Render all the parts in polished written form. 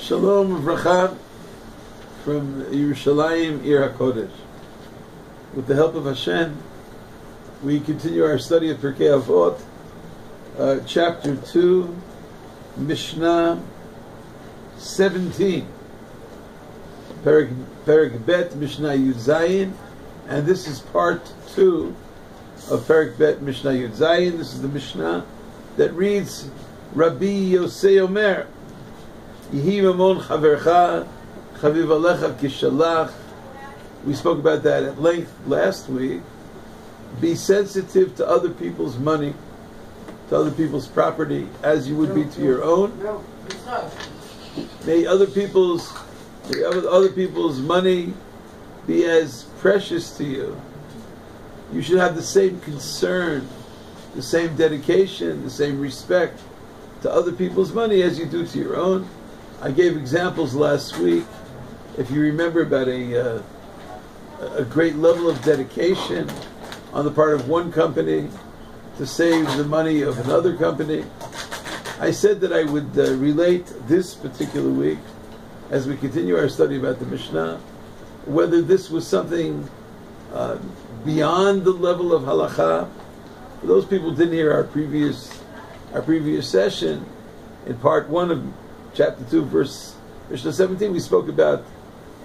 Shalom Uvracha from Yerushalayim, Ir HaKodesh. With the help of Hashem, we continue our study of Pirkei Avot, Chapter 2, Mishna 17. Perek Bet, Mishnah Yud Zayin, and this is part 2 of Perek Bet, Mishnah Yud Zayin. This is the Mishnah that reads, Rabbi Yosei Omer, Yehi mamon chavercha, chaviv alecha kishalach. We spoke about that at length last week. Be sensitive to other people's money, to other people's property, as you would be to your own. May other people's money be as precious to you. You should have the same concern, the same dedication, the same respect to other people's money as you do to your own. I gave examples last week, if you remember, about a great level of dedication on the part of one company to save the money of another company. I said that I would relate this particular week, as we continue our study about the Mishnah, whether this was something beyond the level of halacha. For those people who didn't hear our previous session, in part 1 of Chapter 2, verse Mishnah 17, we spoke about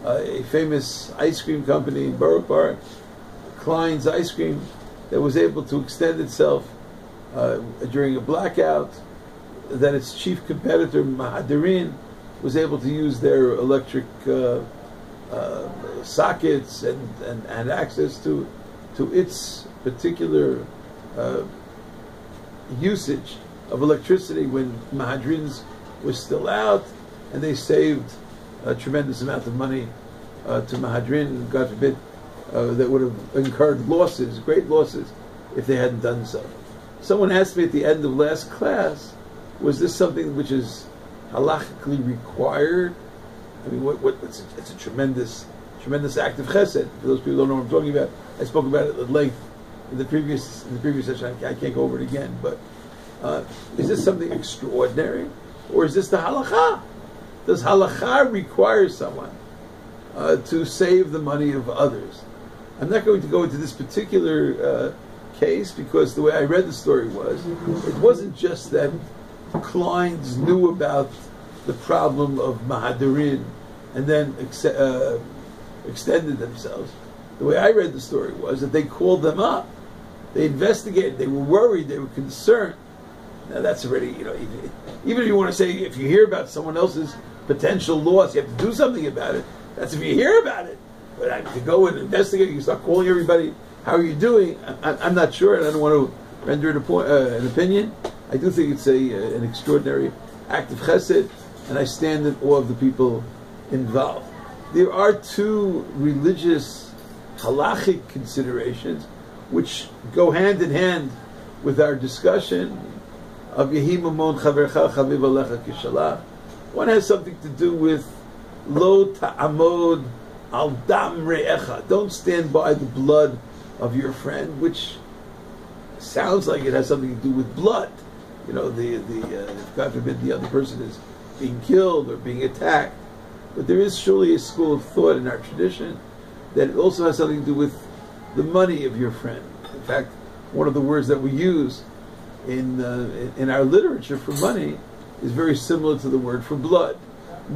a famous ice cream company in Borough Park, Klein's Ice Cream, that was able to extend itself during a blackout, that its chief competitor, Mahadirin, was able to use their electric sockets and access to its particular usage of electricity when Mahadirin's was still out, and they saved a tremendous amount of money to Mahadirin, God forbid, that would have incurred losses, great losses, if they hadn't done so. Someone asked me at the end of last class, was this something which is halachically required? I mean, it's a tremendous act of chesed. For those people who don't know what I'm talking about, I spoke about it at length in the previous session. I can't go over it again, but is this something extraordinary? Or is this the halacha? Does halacha require someone to save the money of others? I'm not going to go into this particular case, because the way I read the story was, it wasn't just that Klein's knew about the problem of Mahadirin and then extended themselves. The way I read the story was that they called them up, they investigated, they were worried, they were concerned. Now that's already, even if you want to say, if you hear about someone else's potential loss, you have to do something about it. That's if you hear about it. But to go and investigate, you start calling everybody, how are you doing? I'm not sure, and I don't want to render an opinion. I do think it's an extraordinary act of chesed, and I stand in awe of the people involved. There are two religious halachic considerations which go hand in hand with our discussion of Yehi mamon chavercha chaviv alecha kishalach. One has something to do with lo ta'amod al dam re'echa. Don't stand by the blood of your friend, which sounds like it has something to do with blood. If God forbid the other person is being killed or being attacked. But there is surely a school of thought in our tradition that it also has something to do with the money of your friend. In fact, one of the words that we use in our literature for money is very similar to the word for blood.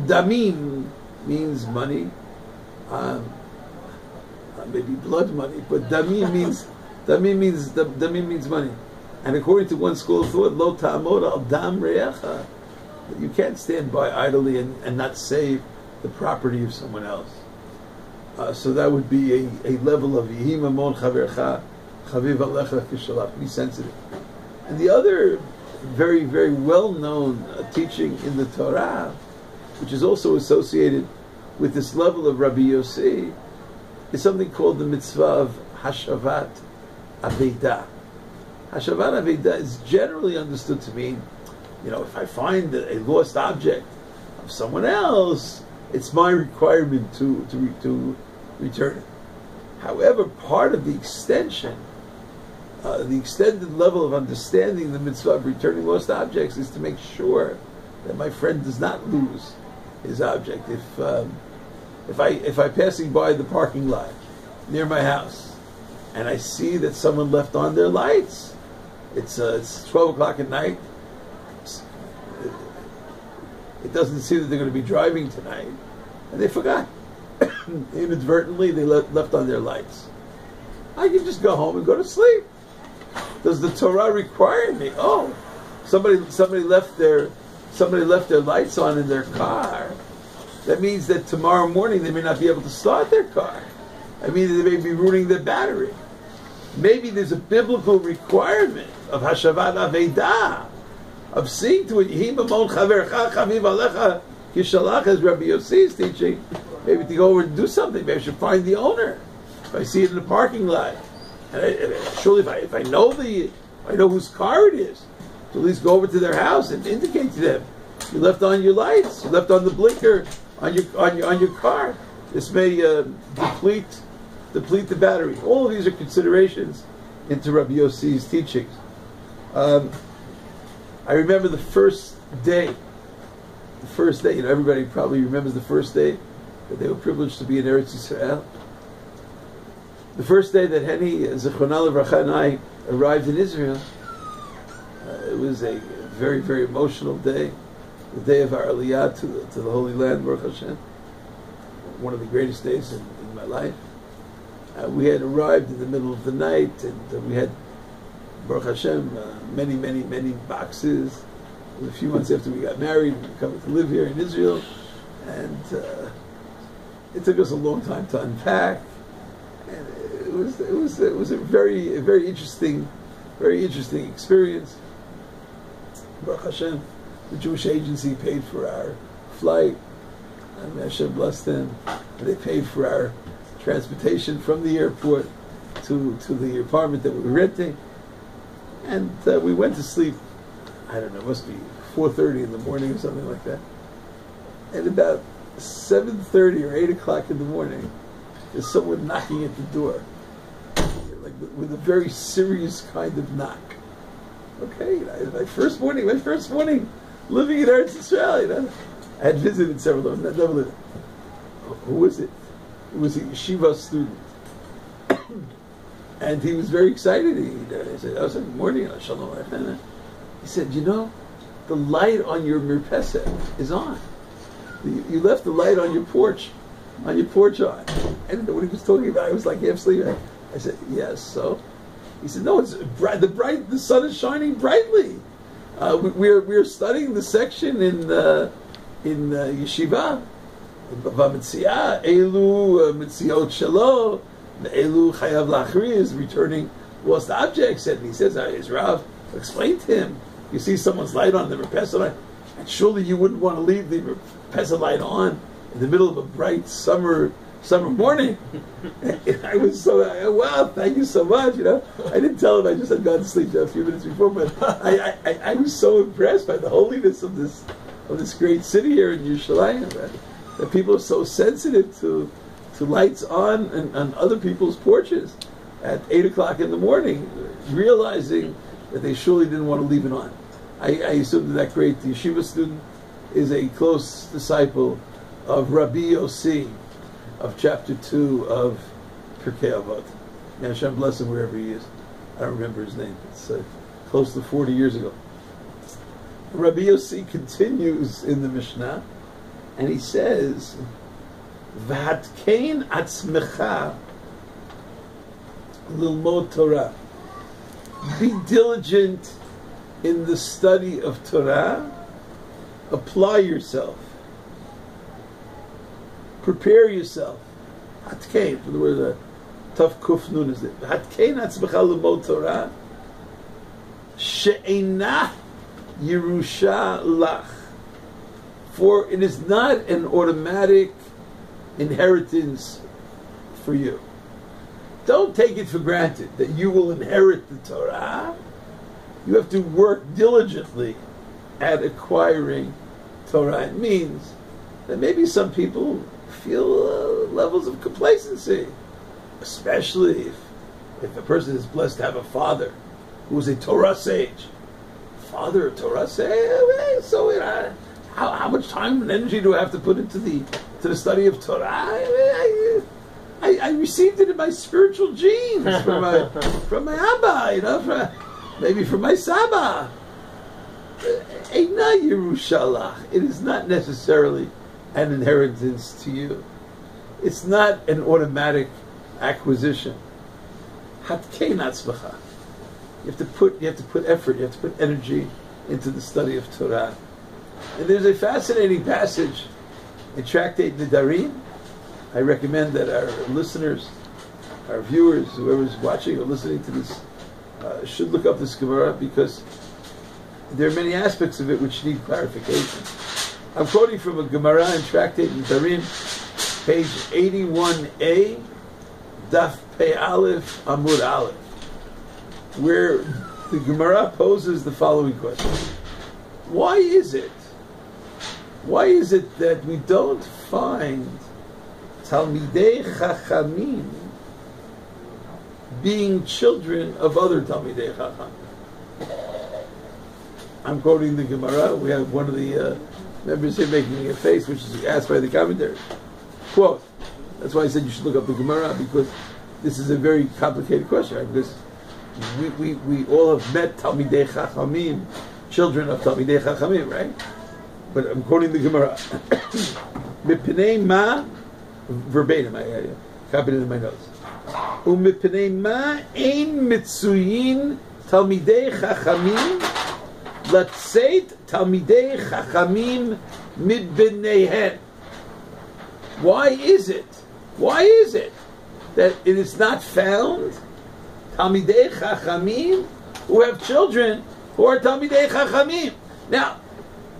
Damim means money, maybe blood money, but damim means money. And according to one school of thought, lo ta'amod al dam re'echa, you can't stand by idly and not save the property of someone else. So that would be a level of yehi mamon chavercha chaviv alecha kishalach. Be sensitive. And the other very, very well-known teaching in the Torah, which is also associated with this level of Rabbi Yossi, is something called the mitzvah of hashavat aveidah. Hashavat aveidah is generally understood to mean, if I find a lost object of someone else, it's my requirement to return it. However, part of the extension, the extended level of understanding the mitzvah of returning lost objects, is to make sure that my friend does not lose his object. If I passing by the parking lot near my house and I see that someone left on their lights, it's 12 o'clock at night. It doesn't seem that they're going to be driving tonight, and they forgot. Inadvertently, they left on their lights. I can just go home and go to sleep. Does the Torah require me? Oh, somebody left their lights on in their car. That means that tomorrow morning they may not be able to start their car. I mean, they may be ruining their battery. Maybe there's a biblical requirement of Hashavat Aveidah, of seeing to it, Yihimamon Chavercha Chaviv Alecha Kishalach, as Rabbi Yossi is teaching, maybe to go over and do something. Maybe I should find the owner. If I see it in the parking lot, and surely if I know whose car it is, to at least go over to their house and indicate to them, you left on your lights, you left on the blinker on your car. This may deplete the battery. All of these are considerations into Rabbi Yossi's teachings. I remember the first day. Everybody probably remembers the first day that they were privileged to be in Eretz Yisrael. The first day that Henny, Zechrona Livracha, and I arrived in Israel, it was a very, very emotional day. The day of our Aliyah to the Holy Land, Baruch Hashem. One of the greatest days in my life. We had arrived in the middle of the night, and we had, Baruch Hashem, many, many, many boxes. It was a few months after we got married, we were coming to live here in Israel, and it took us a long time to unpack. And it was a very interesting experience. Baruch Hashem, the Jewish agency paid for our flight, and Hashem blessed them. They paid for our transportation from the airport to the apartment that we were renting, and we went to sleep. I don't know, it must be 4:30 in the morning or something like that. And about 7:30 or 8 o'clock in the morning, there's someone knocking at the door, like with a very serious kind of knock. Okay, my first morning living in Eretz Yisrael, I had visited several of them. Never lived. Who was it? It was a yeshiva student. And he was very excited. He said, "Oh, good morning, Shalom." He said, "The light on your mirpesset is on. You left the light on your porch on. I didn't know what he was talking about. I was like half sleeping. I said, "Yes, so?" He said, "No, it's bright. The sun is shining brightly. We're studying the section in yeshiva. V'mitziah elu mitziot shelo, elu chayav lachriz, returning lost objects." And he says, his Rav explained to him, "You see someone's light on the merpesa light, and surely you wouldn't want to leave the merpesa light on in the middle of a bright summer morning." And I was so, wow, thank you so much. I didn't tell him, I just had gone to sleep a few minutes before, but I was so impressed by the holiness of this great city here in Yerushalayim, that people are so sensitive to lights on and other people's porches at 8 o'clock in the morning, realizing that they surely didn't want to leave it on. I assume that great yeshiva student is a close disciple of Rabbi Yossi, of chapter 2 of Pirkei Avot. May Hashem bless him wherever he is. I don't remember his name. It's close to 40 years ago. Rabbi Yossi continues in the Mishna, and he says, "V'hatkein עצמך ללמוד Torah." Be diligent in the study of Torah. Apply yourself. Prepare yourself. Hatkein, from the word tough kuf nun is it. Hatkein עצמך ללמוד Torah. She'ina Yirusha lach. For it is not an automatic inheritance for you. Don't take it for granted that you will inherit the Torah. You have to work diligently at acquiring Torah. It means that maybe some people feel levels of complacency, especially if a person is blessed to have a father who is a Torah sage. Father of Torah sage? So how much time and energy do I have to put into the study of Torah? I received it in my spiritual genes from my Abba, maybe from my Saba. Eina Yerusha. It is not necessarily an inheritance to you. It's not an automatic acquisition. Hatkein עצמך. You have to put effort, you have to put energy into the study of Torah. And there's a fascinating passage in Tractate Nedarim. I recommend that our listeners, our viewers, whoever's watching or listening to this, should look up this Gemara, because there are many aspects of it which need clarification. I'm quoting from a Gemara in Tractate Nedarim, page 81a, Daf Pei Aleph, Amud Aleph, where the Gemara poses the following question: Why is it that we don't find Talmidei Chachamim being children of other Talmidei Chacham? I'm quoting the Gemara. We have one of the members here making a face, which is asked by the commentary. Quote. That's why I said you should look up the Gemara, because this is a very complicated question. Right? Because we all have met Talmidei Chachamim, children of Talmidei Chachamim, right? But I'm quoting the Gemara. Mipnei ma, verbatim, I copied it in my notes. Umipnei ma ein mitzuyin Talmidei Chachamim latzeit Talmidei Chachamim mibneihen. Why is it that it is not found Talmidei Chachamim who have children who are Talmidei Chachamim? Now,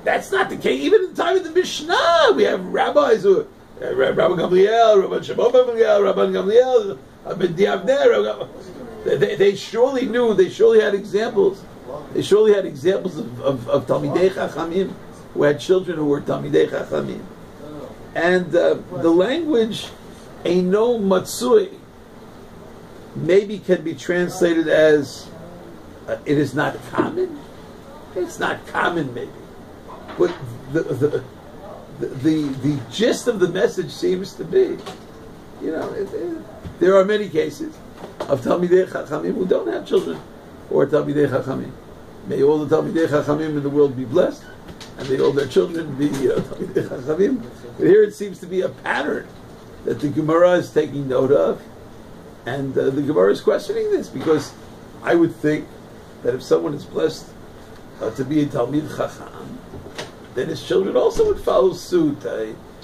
that's not the case. Even in the time of the Mishna, we have rabbis who, Rabbi Gamliel, Rabbi Shimon ben Gamliel, Rabbi Gamliel, Ben Diavner. They surely knew. They surely had examples. They surely had examples of Talmidei Chachamim who had children who were Talmidei Chachamim. And the language Eino Matsui maybe can be translated as it is not common. It's not common, maybe. But the gist of the message seems to be, there are many cases of Talmidei Chachamim who don't have children or Talmidei Chachamim. May all the Talmidei Chachamim in the world be blessed, and may all their children be Talmidei Chachamim. But here it seems to be a pattern that the Gemara is taking note of, and the Gemara is questioning this, because I would think that if someone is blessed to be a Talmid Chacham, then his children also would follow suit.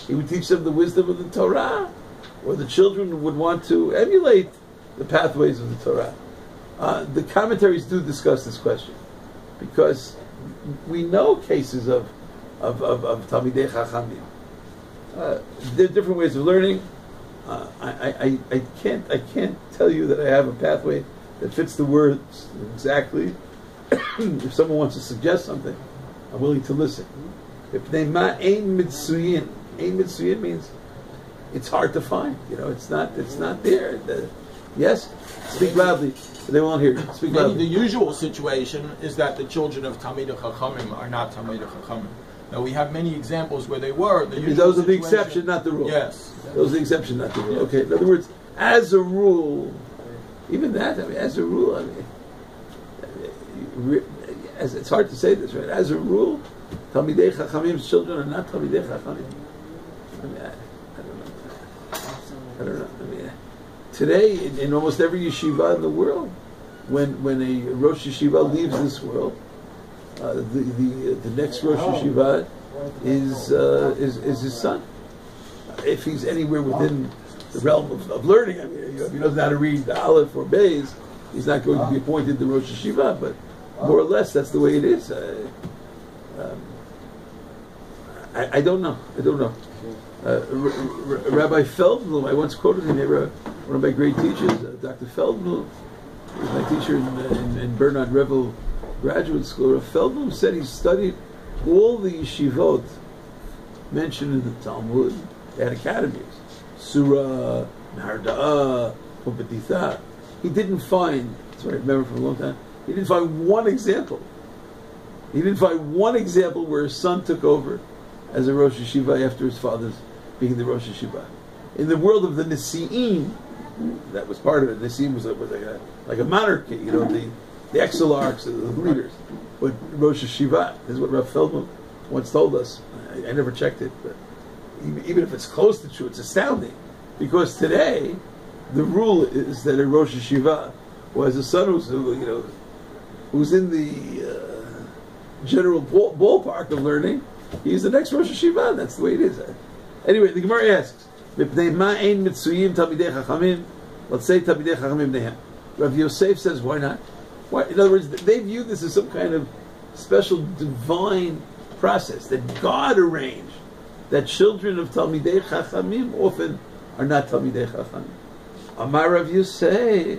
He would teach them the wisdom of the Torah, or the children would want to emulate the pathways of the Torah. The commentaries do discuss this question, because we know cases of Talmidei Chachamim. There are different ways of learning. I can't tell you that I have a pathway that fits the words exactly. If someone wants to suggest something, I'm willing to listen. If Ne'ma ein mitzuyin means it's hard to find. It's not there. Yes, speak loudly. They won't hear you. Speak loudly. The usual situation is that the children of Talmidei Chachamim are not Talmidei Chachamim. Now we have many examples where they were. Those are the exception, not the rule. Yes. Those are the exception, not the rule. Yes. Okay. In other words, as a rule, even that. As a rule, it's hard to say this, right? As a rule, Talmidei Chachamim's children are not Talmidei Chachamim. I don't know. Today, in almost every yeshiva in the world, when a Rosh Yeshiva leaves this world, the next Rosh Yeshiva is his son. If he's anywhere within the realm of learning, if he doesn't know how to read the Aleph or Beis, he's not going to be appointed the Rosh Yeshiva. But more or less, that's the way it is. I don't know. Rabbi Feldblum, I once quoted him, one of my great teachers, Dr. Feldblum, was my teacher in Bernard Revel Graduate School. Feldblum said he studied all the yeshivot mentioned in the Talmud. They had academies, Surah, Narda'ah, Pumbeditha. He didn't find, that's what I remember from a long time, he didn't find one example where his son took over as a Rosh Yeshiva after his father's being the Rosh Yeshiva. In the world of the Nesi'im, that was part of it. Nesi'im was like a monarchy, the exilarchs, the leaders. But Rosh Yeshiva, this is what Rav Feldman once told us. I never checked it, but even if it's close to true, it's astounding. Because today, the rule is that a Rosh Yeshiva was a son who's in the general ballpark of learning. He's the next Rosh Yeshiva. That's the way it is. Anyway, the Gemara asks, let's say Talmidei Chachamim Nehem. Rav Yosef says, why not? Why? In other words, they view this as some kind of special divine process that God arranged, that children of Talmidei Chachamim often are not Talmidei Chachamim. Amar Rav Yosef,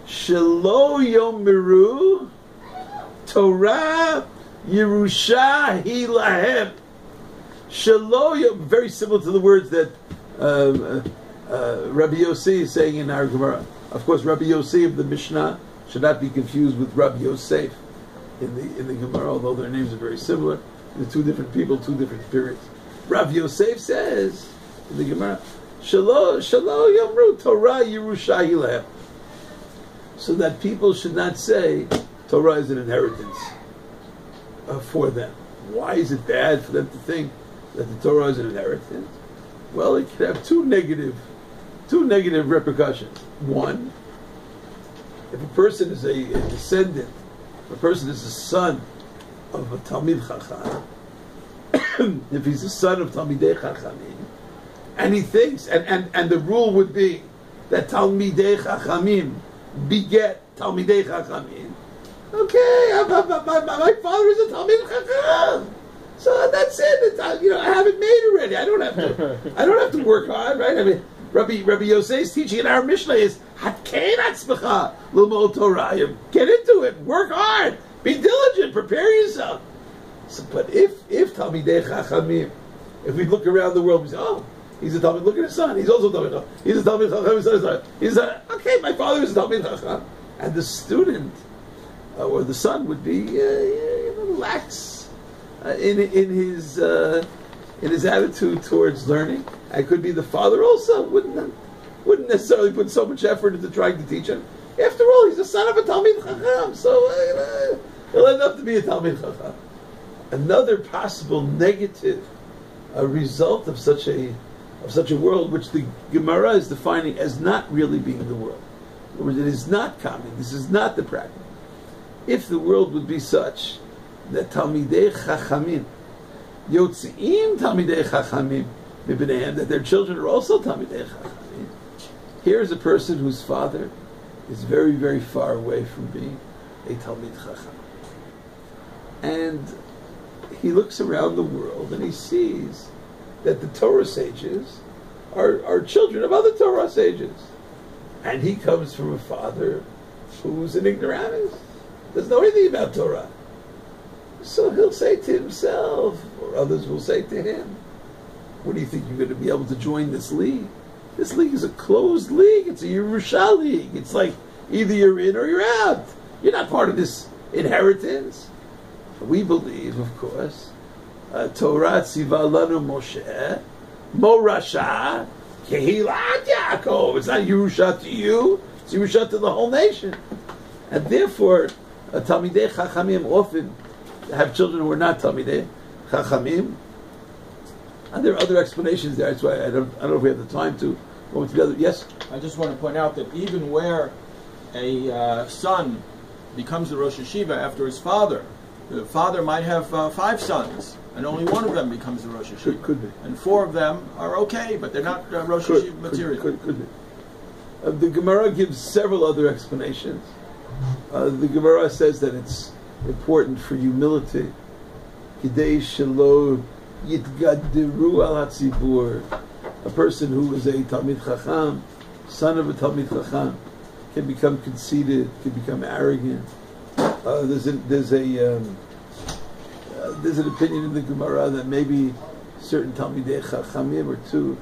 Shelo Yomiru Torah Yerusha Hi Lahem. Shelo, very similar to the words that Rabbi Yossi is saying in our Gemara. Of course, Rabbi Yossi of the Mishna should not be confused with Rabbi Yosef in the Gemara, although their names are very similar. They're two different people, two different periods. Rabbi Yosef says in the Gemara, Shelo Yomru Torah Yerusha Hi Lahem. So that people should not say Torah is an inheritance for them. Why is it bad for them to think that the Torah is an inheritance? Well, it could have two negative repercussions. One, if a person is a descendant, if a person is a son of a Talmid Chacham, if he's a son of Talmidei Chachamim, and he thinks, and the rule would be that Talmidei Chachamim beget Talmidei Chachamim. Okay, my father is a Talmid Chacham, so that's it. I have it made already. I don't have to work hard, right? I mean, Rabbi Yosef's teaching in our Mishna is Hatken עצמך ללמוד Torah. Get into it, work hard, be diligent, prepare yourself. So, but if Talmidei Chachamim, if we look around the world, we say, oh, he's a Talmid. Look at his son. He's also a Talmid Chacham. He's a Talmid Chacham. Okay. My father is a Talmid Chacham, and the student or the son would be lax in his attitude towards learning. And could be the father also wouldn't necessarily put so much effort into trying to teach him. After all, he's the son of a Talmid Chacham, so he'll end up to be a Talmid Chacham. Another possible negative result of such a world, which the Gemara is defining as not really being the world. In other words, it is not common. This is not the practice. If the world would be such that Talmidei Chachamim Yotzi'im Talmidei Chachamim Mibneihem, that their children are also Talmidei Chachamim. Here is a person whose father is very, very far away from being a Talmid Chacham, and he looks around the world and he sees that the Torah sages are children of other Torah sages, and he comes from a father who's an ignoramus, doesn't know anything about Torah. So he'll say to himself, or others will say to him, what do you think, you're going to be able to join this league? This league is a closed league. It's a Yerusha league. It's like either you're in or you're out. You're not part of this inheritance. We believe, of course, Torah tziva lanu Moshe, Morasha, Kehilat Yaakov. It's not Yerusha to you, it's Yerusha to the whole nation. And therefore, Talmidei Chachamim often have children who are not Talmidei Chachamim. And there are other explanations there. That's why I don't know if we have the time to go into the other. Yes? I just want to point out that even where a son becomes the Rosh Yeshiva after his father, the father might have 5 sons, and only one of them becomes the Rosh Yeshiva. Could be. And 4 of them are okay, but they're not Rosh Yeshiva material. Could be. The Gemara gives several other explanations. The Gemara says that it's important for humility. Kidei shelo yitgaddiru al hatzibur. A person who is a Talmid Chacham, son of a Talmid Chacham, can become conceited, can become arrogant. There's an opinion in the Gemara that maybe certain Talmidei Chachamim are too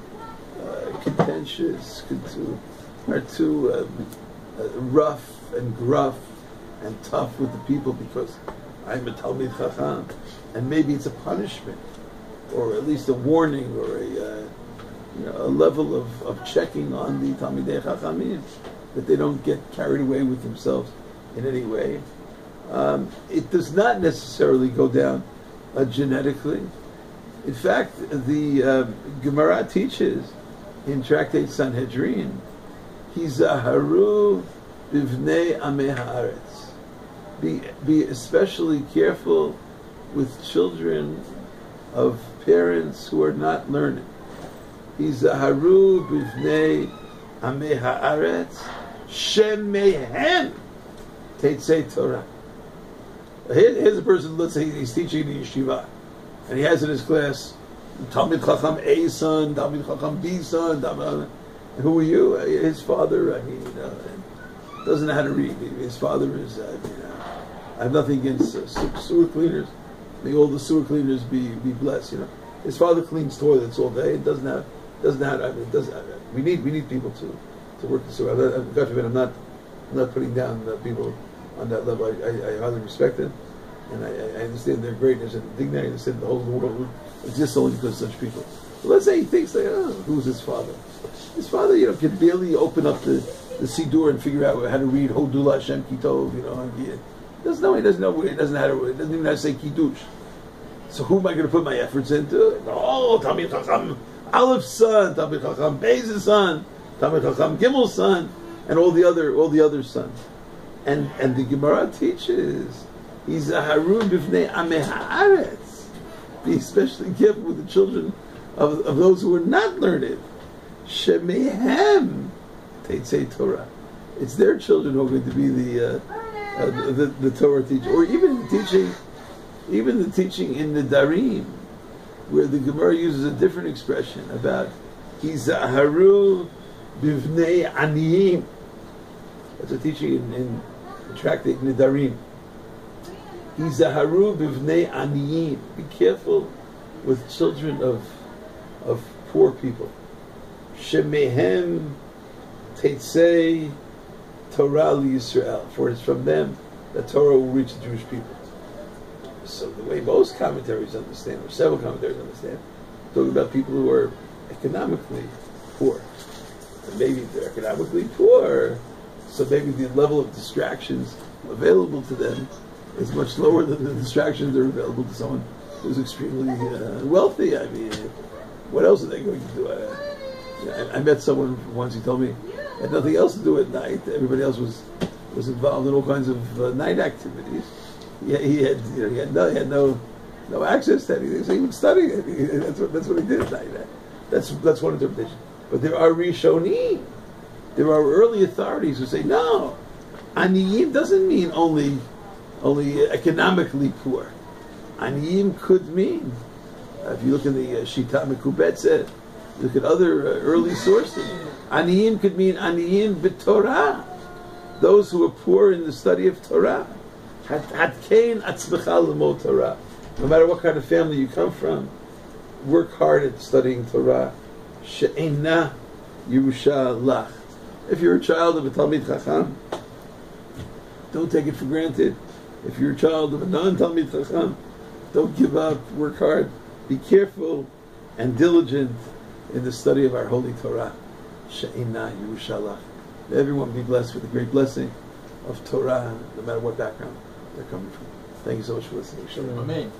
contentious, are too rough and gruff and tough with the people because I'm a Talmid Chacham, and maybe it's a punishment or at least a warning, or a level of checking on the Talmidei Chachamim, that they don't get carried away with themselves in any way. It does not necessarily go down genetically. In fact, the Gemara teaches in Tractate Sanhedrin, Hizaharu bivnei amei haaretz. Be especially careful with children of parents who are not learned. Hizaharu bivnei amei haaretz shemehem teitzei Torah. Here's a person, let's say he's teaching in the yeshiva, and he has in his class Talmid Chacham A son, Talmid Chacham B son, and who are you? His father, doesn't know how to read. His father is, I have nothing against sewer cleaners. May all the sewer cleaners be blessed. His father cleans toilets all day. It doesn't have. We need people to work the sewer. God forbid, I'm not putting down people on that level. I highly respect it, and I understand their greatness and dignity. I understand the whole of the world exists only because of such people. But let's say he thinks who's his father? His father, can barely open up the Siddur and figure out how to read Hodula Hashem Kitov. He doesn't know. He doesn't know how to. He doesn't even know how to say Kiddush. So who am I going to put my efforts into? Oh, Talmid Chacham Aleph son, Talmid Chacham Bez's son, Talmid Chacham Gimel's son, and all the other sons. And the Gemara teaches, he's a harun b'fnei amei haaretz. Be especially careful with the children of those who are not learned. Shemehem teitzei Torah. It's their children who are going to be the Torah teacher, or even the teaching in the Darim, where the Gemara uses a different expression about hizaharu b'fnei aniyim. That's a teaching in Tractate Nidarim. Hizaharu bivnei aniyim. Be careful with children of poor people. Shemehem teitzei Torah liyisrael. For it's from them that Torah will reach the Jewish people. So the way most commentaries understand, or several commentaries understand, talking about people who are economically poor. And maybe if they're economically poor, so maybe the level of distractions available to them is much lower than the distractions that are available to someone who's extremely wealthy. I mean, what else are they going to do? I met someone once. He told me he had nothing else to do at night. Everybody else was involved in all kinds of night activities. He had no access to anything. So he would study it. That's what he did at night. That's one interpretation. But there are Rishonim. There are early authorities who say, no, aniyim doesn't mean only economically poor. Aniyim could mean, if you look in the Shita Mekubetzet, look at other early sources, aniyim could mean aniyim b'Torah, those who are poor in the study of Torah. Atkein עצמך ללמוד Torah. No matter what kind of family you come from, work hard at studying Torah. She'ina Yirusha lach. If you're a child of a Talmid Chacham, don't take it for granted. If you're a child of a non-Talmid Chacham, don't give up, work hard, be careful and diligent in the study of our holy Torah. She'ina Yirusha lach. May everyone be blessed with the great blessing of Torah, no matter what background they're coming from. Thank you so much for listening. Amen.